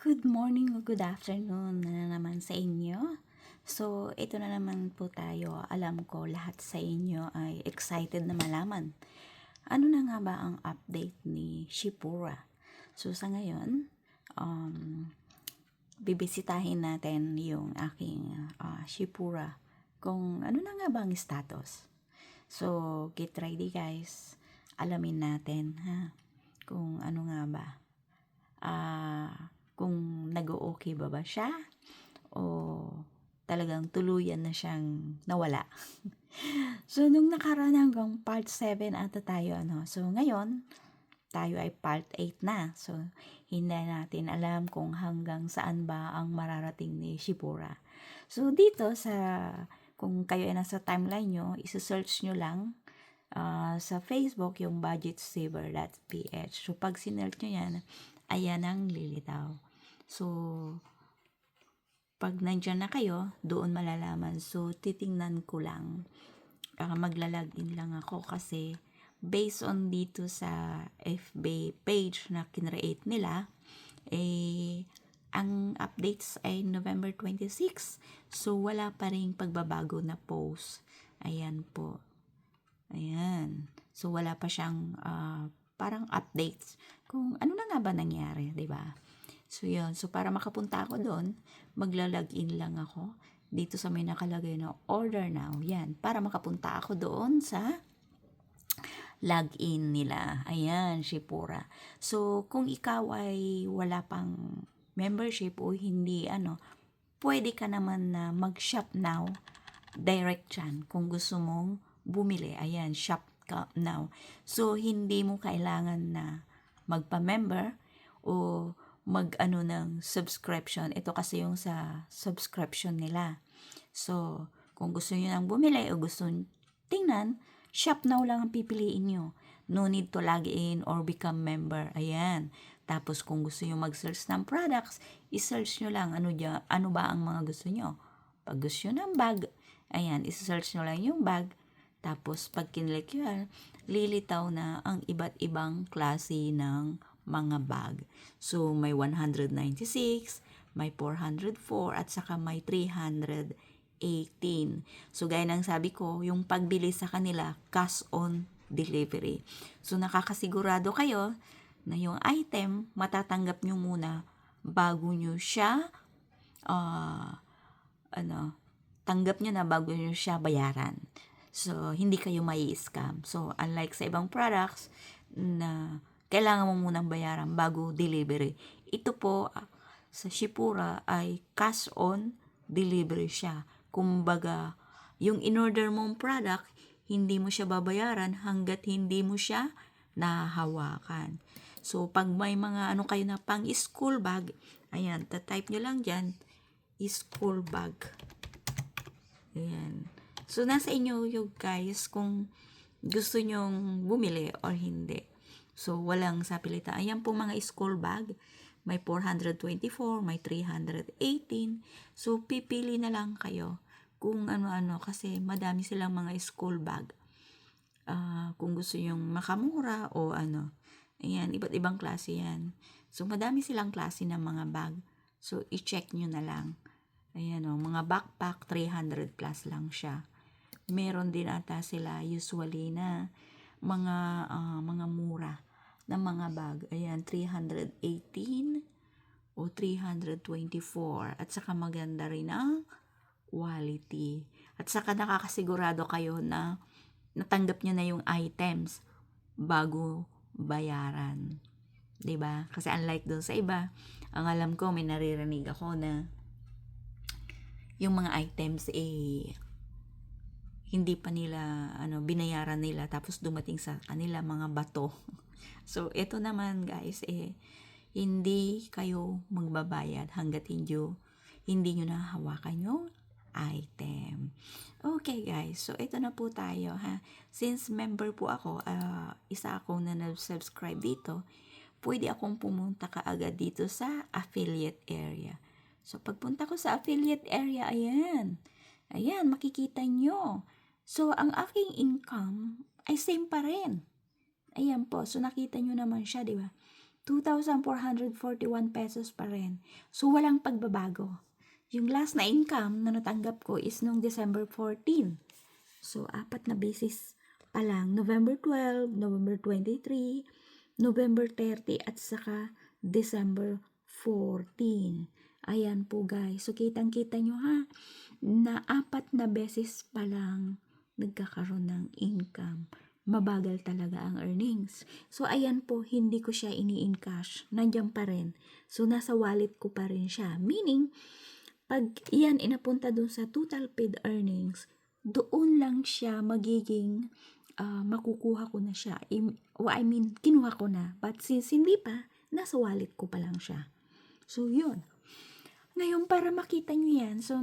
Good morning o good afternoon na naman sa inyo. So, ito na naman po tayo. Alam ko lahat sa inyo ay excited na malaman. Ano na nga ba ang update ni Shipura? So, sa ngayon, bibisitahin natin yung aking Shipura kung ano na nga ba ang status. So, get ready guys. Alamin natin ha kung ano nga ba. Kung nag-o-okay ba siya o talagang tuluyan na siyang nawala. So, nung nakaraan hanggang part 7 ata tayo, So, ngayon, tayo ay part 8 na. So, hindi natin alam kung hanggang saan ba ang mararating ni Shipura. So, dito kung kayo ay nasa timeline nyo, isa-search nyo lang sa Facebook yung budgetsaver.ph. So, pag sinearch nyo yan, ayan ang lilitaw. So, pag nandyan na kayo, doon malalaman. So, titingnan ko lang. Maglalagin lang ako kasi based on dito sa FB page na kinreate nila, ang updates ay November 26. So, wala pa rin pagbabago na post. Ayan po. Ayan. So, wala pa siyang parang updates kung ano na nga ba nangyari, di ba? So, yun. So, para makapunta ako doon, magla-login lang ako dito sa may nakalagay na order now. Yan. Para makapunta ako doon sa login nila. Ayan, Shipura. So, kung ikaw ay wala pang membership o hindi, pwede ka naman na mag-shop now. Direct yan. Kung gusto mong bumili, ayan, shop ka now. So, hindi mo kailangan na magpa-member o mag-ano ng subscription. Ito kasi yung sa subscription nila. So, kung gusto niyo nang bumili o gusto tingnan, shop now lang ang pipiliin nyo. No need to log in or become member. Ayan. Tapos kung gusto niyo mag-search ng products, i-search nyo lang ano ba ang mga gusto nyo. Pag gusto nyo ng bag, ayan, i-search nyo lang yung bag. Tapos pag kinlik yun, lilitaw na ang iba't ibang klase ng mga bag. So, may 196, may 404, at saka may 318. So, gaya ng sabi ko, yung pagbili sa kanila, cash on delivery. So, nakakasigurado kayo na yung item, matatanggap nyo muna bago nyo siya, tanggap nyo na bago nyo siya bayaran. So, hindi kayo mai-scam. So, unlike sa ibang products na kailangan mo munang bayaran bago delivery. Ito po, sa Shipura ay cash on delivery siya. Kumbaga, yung in-order mong product, hindi mo siya babayaran hanggat hindi mo siya nahahawakan. So, pag may mga kayo na pang school bag, ayan, type nyo lang dyan, school bag. Ayan. So, nasa inyo yung guys kung gusto nyong bumili or hindi. So, walang sapilitan. Ayan po mga school bag. May 424, may 318. So, pipili na lang kayo kung ano-ano kasi madami silang mga school bag. Kung gusto nyong makamura o Ayan, iba't ibang klase yan. So, madami silang klase ng mga bag. So, i-check nyo na lang. Ayan mga backpack, 300 plus lang siya. Meron din ata sila usually na mga mura na mga bag. Ayan, 318 o 324. At saka maganda rin ang quality. At saka nakakasigurado kayo na natanggap nyo na yung items bago bayaran. 'Di ba? Kasi unlike doon sa iba, ang alam ko may naririnig ako na yung mga items hindi pa nila binayaran nila tapos dumating sa kanila mga bato. So ito naman guys hindi kayo magbabayad hangga't hindi nyo nahawakan yung item. Okay guys, so ito na po tayo ha. Since member po ako, isa akong na nag-subscribe dito, pwede akong pumunta kaagad dito sa affiliate area. So pagpunta ko sa affiliate area, ayan, makikita nyo. So ang aking income ay same pa rin. Ayan po, so nakita nyo naman siya, di ba? 2,441 pesos pa rin. So, walang pagbabago. Yung last na income na natanggap ko is nung December 14. So, 4 na beses pa lang. November 12, November 23, November 30, at saka December 14. Ayan po guys. So, kitang-kita nyo ha, na 4 na beses pa lang nagkakaroon ng income. Mabagal talaga ang earnings. So, ayan po, hindi ko siya ini-encash. Nandiyan pa rin. So, nasa wallet ko pa rin siya. Meaning, pag iyan inapunta dun sa total paid earnings, doon lang siya magiging makukuha ko na siya. Kinuha ko na. But since hindi pa, nasa wallet ko pa lang siya. So, yun. Ngayon, para makita nyo yan, so,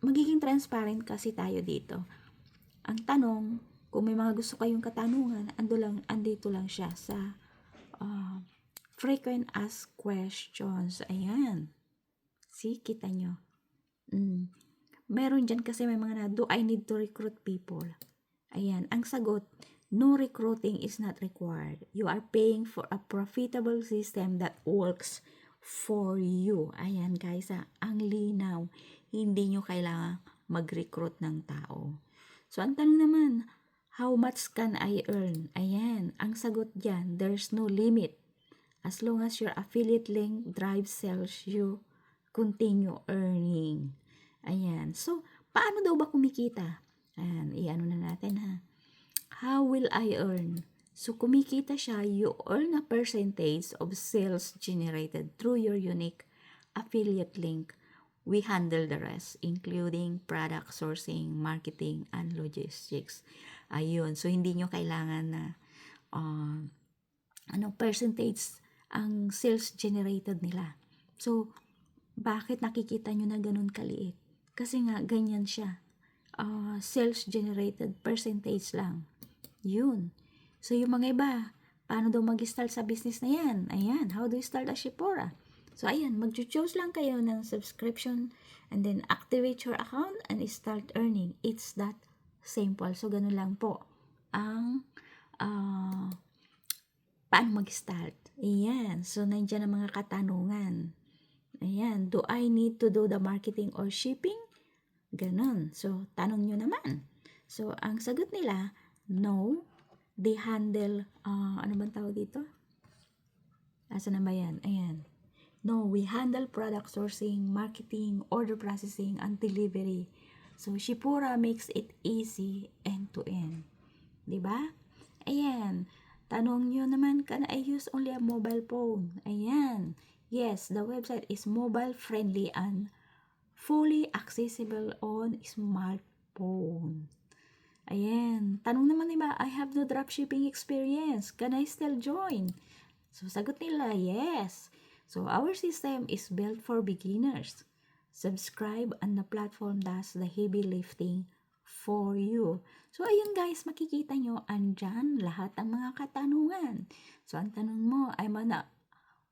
magiging transparent kasi tayo dito. Ang tanong, kung may mga gusto kayong katanungan, andito lang siya sa frequent asked questions. Ayan. See, kita nyo. Meron dyan kasi may mga na, do I need to recruit people? Ayan. Ang sagot, no recruiting is not required. You are paying for a profitable system that works for you. Ayan guys, ang linaw. Hindi nyo kailangan mag-recruit ng tao. So, ang tanong naman, how much can I earn? Ayan, ang sagot dyan, there's no limit. As long as your affiliate link drives sales, you continue earning. Ayan, so, paano daw ba kumikita? Ayan, i-ano na natin ha. How will I earn? So, kumikita siya, you earn a percentage of sales generated through your unique affiliate link. We handle the rest, including product sourcing, marketing, and logistics. Ayun. So, hindi nyo kailangan na percentage ang sales generated nila. So, bakit nakikita nyo na ganun kaliit? Kasi nga, ganyan siya. Sales generated percentage lang. Yun. So, yung mga iba, paano daw mag-start sa business na yan? Ayan. How do you start a Shipora? So, ayan, mag-choose lang kayo ng subscription and then activate your account and start earning. It's that simple. So, ganun lang po ang paano mag-start. Ayan. So, nandiyan ang mga katanungan. Ayan. Do I need to do the marketing or shipping? Ganun. So, tanong nyo naman. So, ang sagot nila, no. They handle, ano bang tawag dito? Asa na ba yan? Ayan. No, we handle product sourcing, marketing, order processing, and delivery. So, Shipora makes it easy end-to-end. Diba? Ayan. Tanong nyo naman, can I use only a mobile phone? Ayan. Yes, the website is mobile-friendly and fully accessible on smartphone. Ayan. Tanong naman diba, I have no dropshipping experience. Can I still join? So, sagot nila, yes. So, our system is built for beginners. Subscribe and the platform does the heavy lifting for you. So, ayun guys, makikita nyo, andyan lahat ng mga katanungan. So, ang tanong mo, I'm an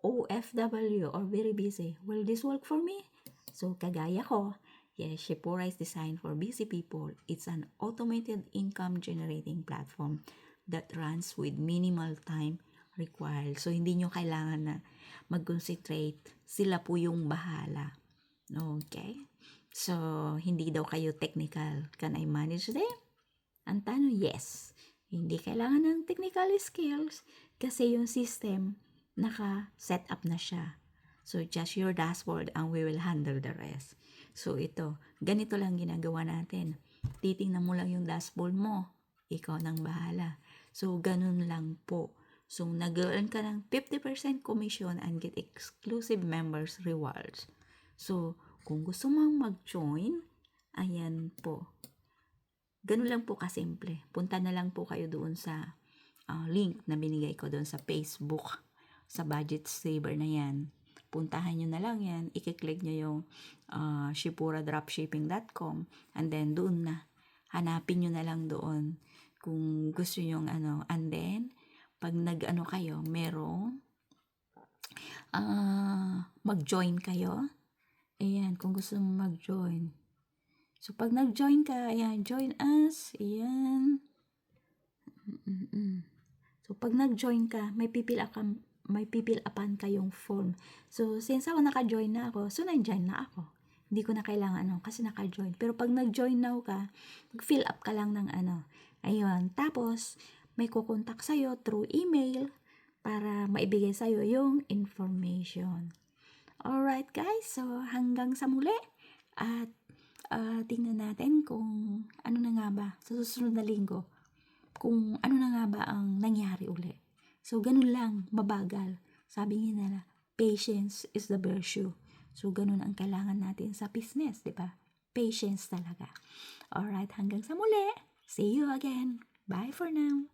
OFW or very busy. Will this work for me? So, kagaya ko, yes, Shipora is designed for busy people. It's an automated income generating platform that runs with minimal time required. So, hindi nyo kailangan na mag-concentrate. Sila po yung bahala. Okay? So, hindi daw kayo technical. Can I manage them? Ang tanong, yes. Hindi kailangan ng technical skills kasi yung system naka-set up na siya. So, just your dashboard and we will handle the rest. So, ito. Ganito lang ginagawa natin. Titingnan mo lang yung dashboard mo. Ikaw nang bahala. So, ganun lang po. So, nag-earn ka ng 50% commission and get exclusive members rewards. So, kung gusto mong mag-join, ayan po. Ganun lang po kasimple. Punta na lang po kayo doon sa link na binigay ko doon sa Facebook, sa Budget Saver na yan. Puntahan nyo na lang yan. I-click nyo yung shiporadropshipping.com and then doon na. Hanapin nyo na lang doon kung gusto nyo and then pag nag-ano kayo, merong mag-join kayo. Ayan, kung gusto mo mag-join. So, pag nag-join ka, ayan, join us. Ayan. So, pag nag-join ka, may pipila kang may pipil upan kayong form. So, since ako naka-join na ako, so nag-join na ako. Hindi ko na kailangan kasi naka-join. Pero pag nag-join now ka, mag-fill up ka lang ng Ayun. Tapos, may kukontak sa'yo through email para maibigay sa'yo yung information. Alright guys, so hanggang sa muli. At tingnan natin kung ano na nga ba sa susunod na linggo. Kung ano na nga ba ang nangyari uli. So, ganun lang, mabagal. Sabi nga nila, patience is the virtue. So, ganun ang kailangan natin sa business, di ba? Patience talaga. Alright, hanggang sa muli. See you again. Bye for now.